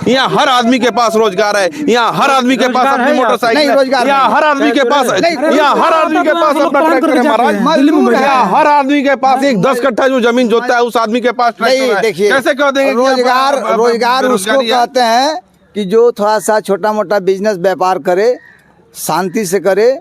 यहाँ हर आदमी के पास रोजगार है, यहाँ हर आदमी के पास अपनी मोटरसाइकिल है, यहाँ हर आदमी के पास, यहाँ हर आदमी के पास अपना ट्रैक्टर है महाराज, यहाँ हर आदमी के पास एक 10 कट्ठा जो जमीन जोतता है उस आदमी के पास ट्रैक्टर है। देखिए, कैसे कह देंगे रोजगार उसको कहते हैं कि जो थोड़ा सा छोटा मोटा बिजनेस व्यापार करे, शांति से करे।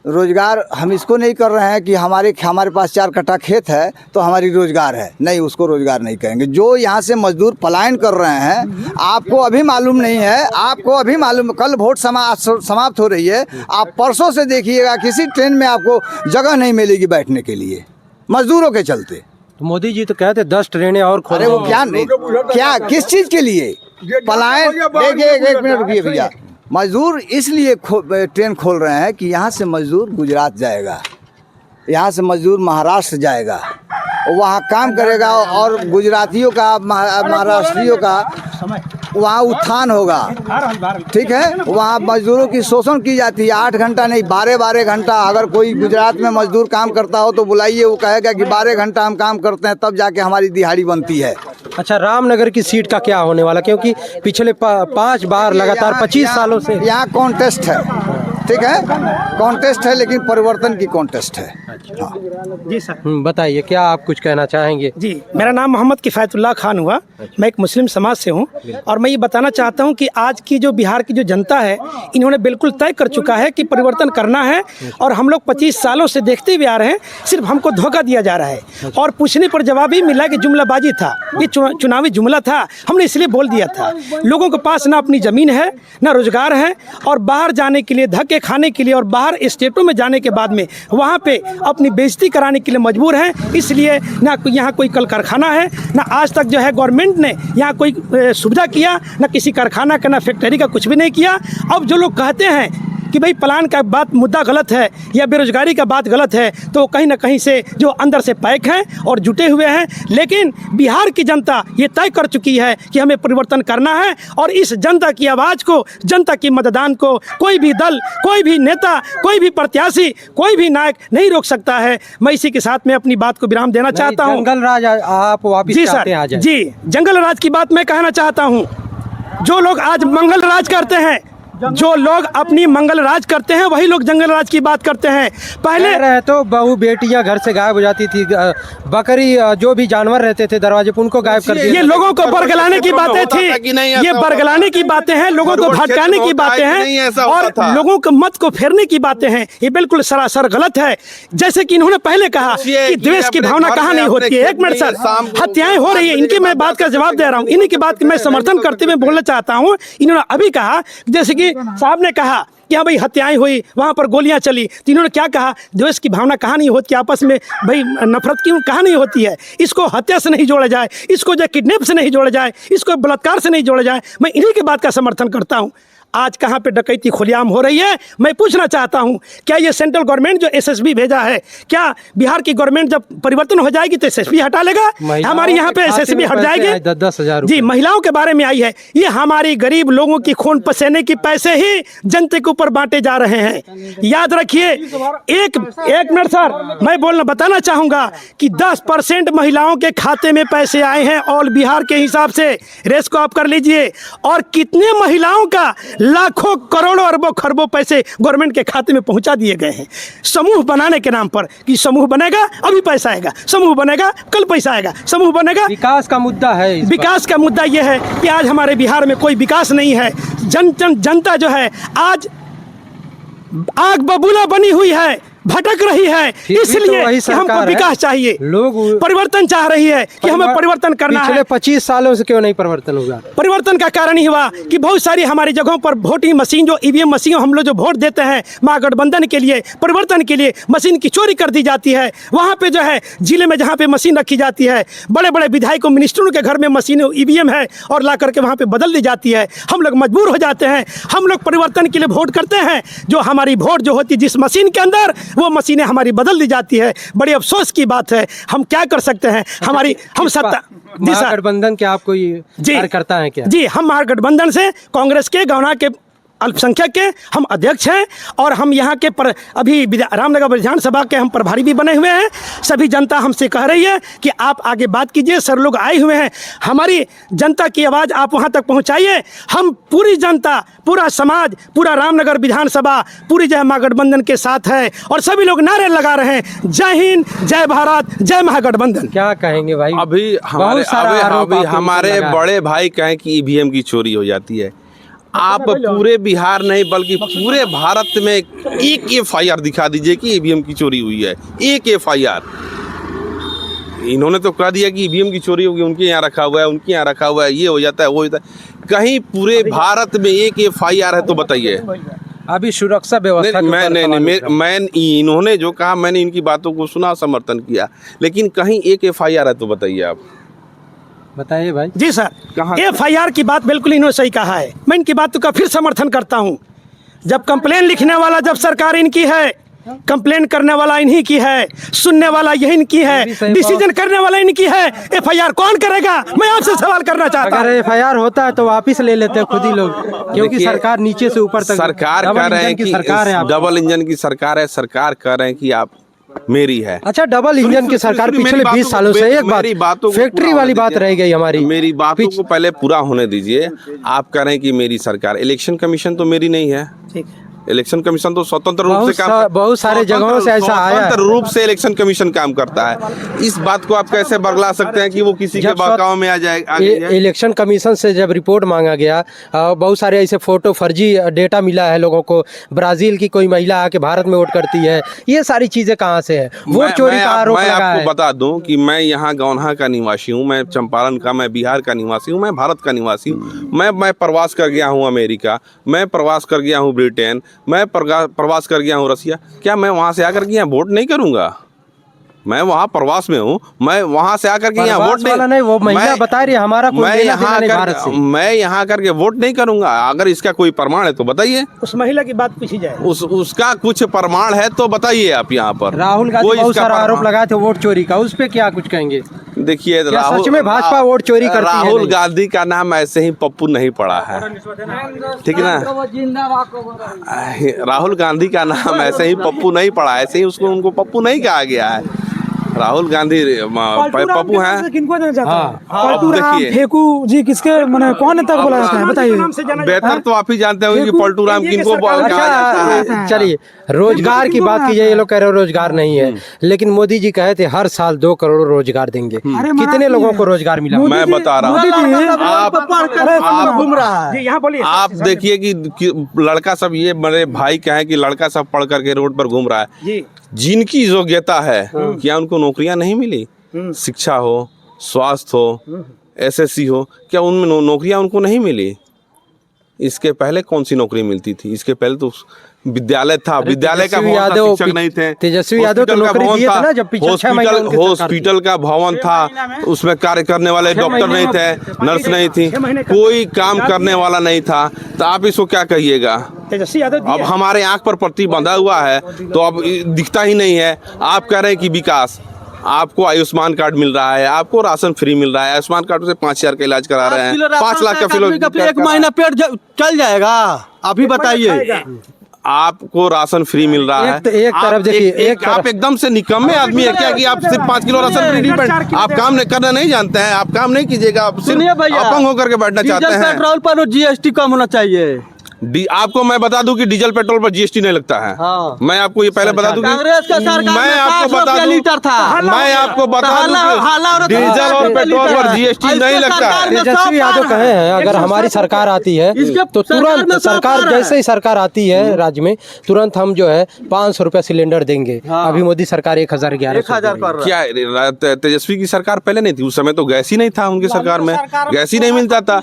रोजगार हम इसको नहीं कर रहे हैं कि हमारे पास 4 कट्ठा खेत है तो हमारी रोजगार है, नहीं, उसको रोजगार नहीं कहेंगे। जो यहाँ से मजदूर पलायन कर रहे हैं, आपको अभी मालूम नहीं है, आपको अभी मालूम, कल वोट समाप्त हो रही है, आप परसों से देखिएगा किसी ट्रेन में आपको जगह नहीं मिलेगी बैठने के लिए, मजदूरों के चलते। तो मोदी जी तो कहते 10 ट्रेनें और खोल। अरे वो क्या किस चीज़ के लिए पलायन? एक मिनट रुकिए भैया। मजदूर इसलिए ट्रेन खोल रहे हैं कि यहाँ से मजदूर गुजरात जाएगा, यहाँ से मजदूर महाराष्ट्र जाएगा, वहाँ काम करेगा और गुजरातियों का, महाराष्ट्रियों का वहाँ उत्थान होगा। ठीक है, वहाँ मजदूरों की शोषण की जाती है। 8 घंटा नहीं, 12 घंटा। अगर कोई गुजरात में मजदूर काम करता हो तो बुलाइए, वो कहेगा कि 12 घंटा हम काम करते हैं, तब जाके हमारी दिहाड़ी बनती है। अच्छा, रामनगर की सीट का क्या होने वाला? क्योंकि पिछले 5 बार लगातार 25 सालों से यहाँ कॉन्टेस्ट है। ठीक है, कॉन्टेस्ट है, लेकिन परिवर्तन की कॉन्टेस्ट है। हाँ। जी सर, बताइए, क्या आप कुछ कहना चाहेंगे? जी, मेरा नाम मोहम्मद किफ़ायतुल्लाह खान हुआ। मैं एक मुस्लिम समाज से हूँ और मैं ये बताना चाहता हूँ कि आज की जो बिहार की जो जनता है, इन्होंने बिल्कुल तय कर चुका है कि परिवर्तन करना है। और हम लोग 25 सालों से देखते हुए आ रहे हैं, सिर्फ हमको धोखा दिया जा रहा है और पूछने पर जवाब ही मिला कि जुमलाबाजी था, ये चुनावी जुमला था, हमने इसलिए बोल दिया था। लोगों के पास ना अपनी ज़मीन है, ना रोजगार है, और बाहर जाने के लिए, धक्के खाने के लिए और बाहर स्टेटों में जाने के बाद में वहाँ पे अपनी बेइज्जती कराने के लिए मजबूर हैं। इसलिए ना यहाँ कोई कल कारखाना है, ना आज तक जो है गवर्नमेंट ने यहाँ कोई सुविधा किया, ना किसी कारखाना का, ना फैक्ट्री का, कुछ भी नहीं किया। अब जो लोग कहते हैं कि भाई प्लान का बात, मुद्दा गलत है या बेरोजगारी का बात गलत है, तो कहीं ना कहीं से जो अंदर से पैक हैं और जुटे हुए हैं। लेकिन बिहार की जनता ये तय कर चुकी है कि हमें परिवर्तन करना है, और इस जनता की आवाज़ को, जनता की मतदान को कोई भी दल, कोई भी नेता, कोई भी प्रत्याशी, कोई भी नायक नहीं रोक सकता है। मैं इसी के साथ में अपनी बात को विराम देना चाहता हूँ। जंगल राज आप वापिस जी सर, जी, जंगल राज की बात मैं कहना चाहता हूँ। जो लोग आज मंगल राज करते हैं, जो लोग अपनी मंगल राज करते हैं, वही लोग जंगल राज की बात करते हैं। पहले रहे तो बहू बेटियां घर से गायब हो जाती थी, बकरी जो भी जानवर रहते थे दरवाजे पर, उनको गायब कर दिया। ये लोगों को बरगलाने की बातें थी, ये बरगलाने की बातें हैं, लोगों को भटकाने की बातें हैं और लोगों के मत को फेरने की बातें हैं। ये बिल्कुल सरासर गलत है। जैसे कि इन्होंने पहले कहा कि द्वेष की भावना कहाँ नहीं होती है। एक मिनट सर, हत्याएं हो रही है, इनकी मैं बात का जवाब दे रहा हूँ, इन्हीं की बात की मैं समर्थन करते हुए बोलना चाहता हूँ। इन्होंने अभी कहा, जैसे कि साहब ने कहा कि हाँ भाई हत्याएं हुई, वहाँ पर गोलियां चली, तो इन्होंने क्या कहा, द्वेष की भावना कहाँ नहीं होती, आपस में भाई नफरत क्यों कहाँ नहीं होती है। इसको हत्या से नहीं जोड़ा जाए, इसको जो किडनैप से नहीं जोड़ा जाए, इसको बलात्कार से नहीं जोड़ा जाए। मैं इन्हीं की बात का समर्थन करता हूँ। आज कहाँ पे डकैती खुलेआम हो रही है, मैं पूछना चाहता हूँ, क्या ये सेंट्रल गवर्नमेंट जो एसएसबी भेजा है, क्या बिहार की गवर्नमेंट जब परिवर्तन हो जाएगी तो एसएसबी हटा लेगा? हमारे यहाँ पे एसएसबी हट जाएगी? 10,000 जी, महिलाओं के बारे में आई है, ये हमारी गरीब लोगों की खून पसीने की पैसे ही जनता के ऊपर बांटे जा रहे हैं। याद रखिए, एक मिनट सर, मैं बताना चाहूंगा कि 10% महिलाओं के खाते में पैसे आए हैं ऑल बिहार के हिसाब से। रेस को आप कर लीजिए, और कितने महिलाओं का लाखों करोड़ों अरबों खरबों पैसे गवर्नमेंट के खाते में पहुंचा दिए गए हैं, समूह बनाने के नाम पर कि समूह बनेगा अभी पैसा आएगा, समूह बनेगा कल पैसा आएगा, समूह बनेगा। विकास का मुद्दा है, विकास का मुद्दा यह है कि आज हमारे बिहार में कोई विकास नहीं है। जनता जो है आज आग बबूला बनी हुई है, भटक रही है, इसलिए कि हमको विकास चाहिए, लोग परिवर्तन चाह रही है कि हमें परिवर्तन करना है। पिछले 25 सालों से क्यों नहीं परिवर्तन हुआ? परिवर्तन का कारण ही हुआ कि बहुत सारी हमारी जगहों पर वोटिंग मशीन, जो ईवीएम मशीन हम लोग जो वोट देते हैं महागठबंधन के लिए, परिवर्तन के लिए, मशीन की चोरी कर दी जाती है। वहाँ पे जो है जिले में जहाँ पे मशीन रखी जाती है, बड़े बड़े विधायकों मिनिस्टरों के घर में मशीन ईवीएम है और ला करके वहाँ पे बदल दी जाती है। हम लोग मजबूर हो जाते हैं, हम लोग परिवर्तन के लिए वोट करते हैं, जो हमारी वोट जो होती है जिस मशीन के अंदर, वो मशीनें हमारी बदल दी जाती है। बड़ी अफसोस की बात है, हम क्या कर सकते हैं। हमारी हम सत्ता, जी सर, गठबंधन के आप कोई कार्यकर्ता हैं क्या? जी, हम महागठबंधन से कांग्रेस के गौना के अल्पसंख्यक के हम अध्यक्ष हैं और हम यहाँ के अभी रामनगर विधानसभा के हम प्रभारी भी बने हुए हैं। सभी जनता हमसे कह रही है कि आप आगे बात कीजिए, सर लोग आए हुए हैं, हमारी जनता की आवाज़ आप वहाँ तक पहुँचाइए। हम पूरी जनता, पूरा समाज, पूरा रामनगर विधानसभा पूरी जय महागठबंधन के साथ है और सभी लोग नारे लगा रहे हैं, जय हिंद, जय भारत, जय महागठबंधन। क्या कहेंगे भाई? अभी हमारे बड़े भाई कहें कि ईवीएम की चोरी हो जाती है। आप पूरे बिहार नहीं बल्कि पूरे भारत में एक FIR दिखा दीजिए कि ईवीएम की चोरी हुई है, एक FIR। इन्होंने तो कह दिया कि ईवीएम की चोरी होगी, उनके यहाँ रखा हुआ है, उनके यहाँ रखा हुआ है, ये हो जाता है, वो होता है। कहीं पूरे भारत में एक FIR है तो बताइए। अभी सुरक्षा व्यवस्था मैं इन्होंने जो कहा मैंने इनकी बातों को सुना, समर्थन किया, लेकिन कहीं एक FIR है तो बताइए आप। बताइए भाई। जी सर, FIR की बात बिल्कुल इन्होंने सही कहा है। मैं इनकी बातों का फिर समर्थन करता हूँ। जब कंप्लेन लिखने वाला जब सरकार इनकी है, कंप्लेन करने वाला इन्हीं की है, सुनने वाला यही इनकी है, डिसीजन करने वाला इनकी है, FIR कौन करेगा? मैं आपसे सवाल करना चाहता हूँ। अगर FIR होता है तो वापिस ले लेते हैं खुद ही लोग, क्योंकि सरकार नीचे से ऊपर तक सरकार कह रहे हैं कि डबल इंजन की सरकार है। सरकार कह रहे हैं कि आप मेरी है। अच्छा, डबल इंजन की सरकार पिछले 20 सालों से एक बात फैक्ट्री वाली बात रह गई हमारी। मेरी बातों को पहले पूरा होने दीजिए। आप कह रहे हैं कि मेरी सरकार, इलेक्शन कमीशन तो मेरी नहीं है। ठीक, इलेक्शन कमीशन तो स्वतंत्र रूप से बहुत सारे जगहों से ऐसा आया है, स्वतंत्र रूप से इलेक्शन कमीशन काम करता है। इस बात को आप कैसे बरगला सकते हैं कि वो किसी के बहकावे में आ जाएगा? इलेक्शन कमीशन से जब रिपोर्ट मांगा गया, बहुत सारे ऐसे फोटो फर्जी डेटा मिला है लोगों को, ब्राजील की कोई महिला आके भारत में वोट करती है, ये सारी चीजें कहाँ से है? वोट चोरी का आरोप लगा है। मैं आपको बता दूं कि मैं यहाँ गौन्हा का निवासी हूँ, मैं चंपारण का, मैं बिहार का निवासी हूँ, मैं भारत का निवासी हूँ। मैं प्रवास कर गया हूँ अमेरिका, मैं प्रवास कर गया हूँ ब्रिटेन, मैं प्रवास कर गया हूँ रसिया। क्या मैं वहाँ से आकर के यहाँ वोट नहीं करूँगा? मैं वहाँ प्रवास में हूँ, मैं वहाँ से आकर के यहाँ वोट नहीं, वो महिला बता रही है हमारा कोई मैं यहाँ करके वोट नहीं करूँगा। अगर इसका कोई प्रमाण है तो बताइए। उस महिला की बात पूछी जाए, उसका कुछ प्रमाण है तो बताइए आप। यहाँ पर राहुल गांधी बहुत सारा आरोप लगाए थे वोट चोरी का, उस पे क्या कुछ कहेंगे? देखिए, सच में भाजपा वोट चोरी करती है? राहुल गांधी का नाम ऐसे ही पप्पू नहीं पड़ा है, ठीक है ना? राहुल गांधी का नाम ऐसे ही पप्पू नहीं पड़ा, ऐसे ही उसको उनको पप्पू नहीं कहा गया है। राहुल गांधी पप्पू हैं। किनको देना चाहते हैं? फेकू जी किसके माने कौन नेता बोला जाता है बताइए? बेहतर तो आप ही जानते होंगे कि पलटू राम किनको कहा जाता है। चलिए, रोजगार की बात कीजिए। ये लोग कह रहे हो रोजगार नहीं है, लेकिन मोदी जी कहे थे हर साल 2 करोड़ रोजगार देंगे। कितने लोगों को रोजगार मिला? मैं बता रहा हूँ। आप देखिए कि लड़का सब, ये मेरे भाई कहे कि लड़का सब पढ़ करके रोड पर घूम रहा है। जिनकी योग्यता है, क्या उनको नौकरियां नहीं मिली? शिक्षा हो, स्वास्थ्य हो, SSC हो, क्या उनमें नौकरियां उनको नहीं मिली? इसके पहले कौन सी नौकरी मिलती थी? इसके पहले तो विद्यालय था, विद्यालय का भवन था, शिक्षक नहीं थे। तेजस्वी यादव तो नौकरी दिए थे ना जब पिछले 6 महीने उनके हॉस्पिटल का भवन था, उसमें कार्य करने वाले डॉक्टर नहीं थे, नर्स नहीं थी, कोई काम करने वाला नहीं था। तो आप इसको क्या कहिएगा? अब हमारे आंख पर पट्टी बंधा हुआ है तो अब दिखता ही नहीं है। आप कह रहे हैं कि विकास, आपको आयुष्मान कार्ड मिल रहा है, आपको राशन फ्री मिल रहा है, आयुष्मान कार्ड से 5,000 का इलाज करा रहे हैं, 5 लाख का 1 महीना पेट चल जाएगा। अभी बताइए, आपको राशन फ्री मिल रहा है। एक तरफ देखिए, आप एकदम से निकम्मे आदमी है क्या कि आप सिर्फ 5 किलो राशन फ्री डिपेंड? आप काम करना नहीं जानते हैं, आप काम नहीं कीजिएगा, आप सिर्फ अपंग होकर के बैठना चाहते हैं। पेट्रोल पर GST कम होना चाहिए। आपको मैं बता दूं कि डीजल पेट्रोल पर GST नहीं लगता है। हाँ। मैं आपको ये पहले बता दूं कि कांग्रेस का सरकार मैं आपको बता दूं, लीटर था। मैं आपको बता दूं कि डीजल और पेट्रोल पर GST नहीं लगता है। तेजस्वी यादव कहे हैं अगर हमारी सरकार आती है तो तुरंत, सरकार जैसे ही सरकार आती है राज्य में, तुरंत हम जो है 500 रुपया सिलेंडर देंगे। अभी मोदी सरकार 1011 क्या तेजस्वी की सरकार पहले नहीं थी? उस समय तो गैस ही नहीं था उनकी सरकार में, गैस ही नहीं मिलता था।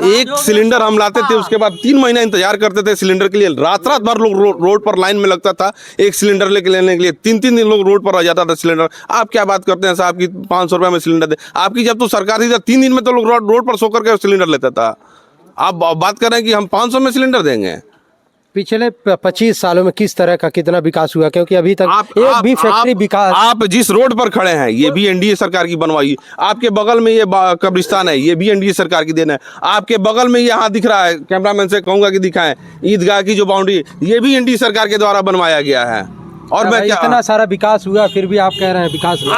एक सिलेंडर हम लाते थे, उसके बाद 3 महीना इंतजार करते थे सिलेंडर के लिए। रात भर लोग रोड पर लाइन में लगता था एक सिलेंडर लेने के लिए। 3-3 दिन लोग रोड पर आ जाता था सिलेंडर। आप क्या बात करते हैं साहब की 500 रुपये में सिलेंडर दे? आपकी जब तो सरकार थी 3 दिन में तो लोग रोड पर सो करके सिलेंडर लेता था। आप बात कर रहे हैं कि हम 500 में सिलेंडर देंगे? पिछले 25 सालों में किस तरह का कितना विकास हुआ, क्योंकि अभी तक एक भी फैक्ट्री विकास। आप जिस रोड पर खड़े हैं ये भी एनडीए सरकार की बनवाई। आपके बगल में ये कब्रिस्तान है, ये भी एनडीए सरकार की देन है। आपके बगल में यहाँ दिख रहा है, कैमरामैन से कहूंगा कि दिखाएं, ईदगाह की जो बाउंड्री, ये भी एनडीए सरकार के द्वारा बनवाया गया है। और मैं क्या, इतना सारा विकास हुआ फिर भी आप कह रहे हैं विकास नहीं।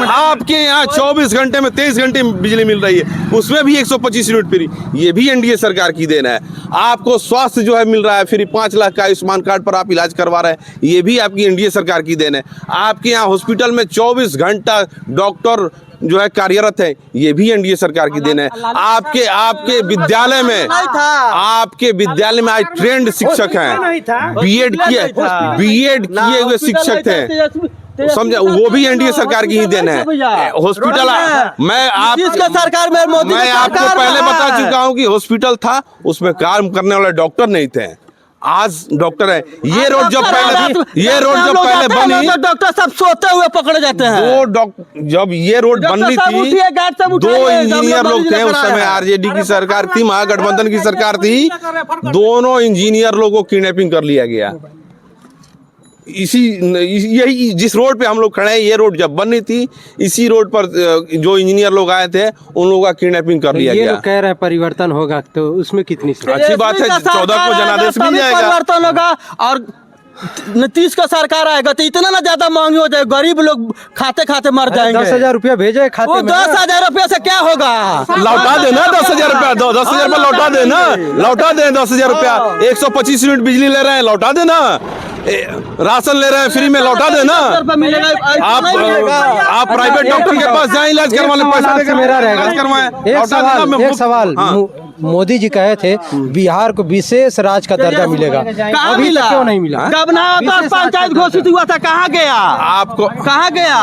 आपके यहाँ 24 घंटे में 23 घंटे बिजली मिल रही है, उसमें भी 125 यूनिट फ्री, ये भी एनडीए सरकार की देन है। आपको स्वास्थ्य जो है मिल रहा है फ्री, 5 लाख का आयुष्मान कार्ड पर आप इलाज करवा रहे हैं, ये भी आपकी एनडीए सरकार की देन है। आपके यहाँ हॉस्पिटल में 24 घंटा डॉक्टर जो है कार्यरत है, ये भी एनडीए सरकार की देन है। आपके विद्यालय में, आपके विद्यालय में आज ट्रेंड शिक्षक हैं, बीएड किए हुए शिक्षक थे, समझे, वो भी एनडीए सरकार की ही देन है। हॉस्पिटल मैं आपको पहले बता चुका हूँ कि हॉस्पिटल था, उसमें काम करने वाले डॉक्टर नहीं थे, आज डॉक्टर है। ये रोड जब पहले बनी, डॉक्टर सब सोते हुए पकड़े जाते हैं। जब ये रोड बननी थी, 2 इंजीनियर लोग थे उस समय, आरजेडी की सरकार थी, महागठबंधन की सरकार थी, दोनों इंजीनियर लोगों को किडनैपिंग कर लिया गया। यही जिस रोड पे हम लोग खड़े हैं, ये रोड जब बननी थी, इसी रोड पर जो इंजीनियर लोग आए थे उन लोगों का किडनैपिंग कर लिया गया। ये लोग कह रहे हैं परिवर्तन होगा, तो उसमें कितनी अच्छी बात है, 14 को जनादेश मिल जाएगा, परिवर्तन होगा। और नीतीश का सरकार आएगा तो इतना ना ज्यादा महंगी हो जाए, गरीब लोग खाते खाते मर जाएंगे। 10,000 रुपया भेजे खाते में, 10,000 रुपया से क्या होगा? लौटा देना 10,000 रुपया, 10,000 रुपया लौटा देना, लौटा दे 10,000 रुपया। 125 यूनिट बिजली ले रहे हैं, लौटा देना। राशन ले रहे हैं फ्री में, लौटा देना। आप प्राइवेट डॉक्टर के पास जाएं, इलाज करवाने, पैसा देकर मेरा रहेगा। एक सवाल मोदी जी कहे थे बिहार को विशेष राज्य का दर्जा मिलेगा, अभी तक क्यों नहीं मिला? पंचायत घोषित हुआ था, कहाँ गया? आपको कहाँ गया?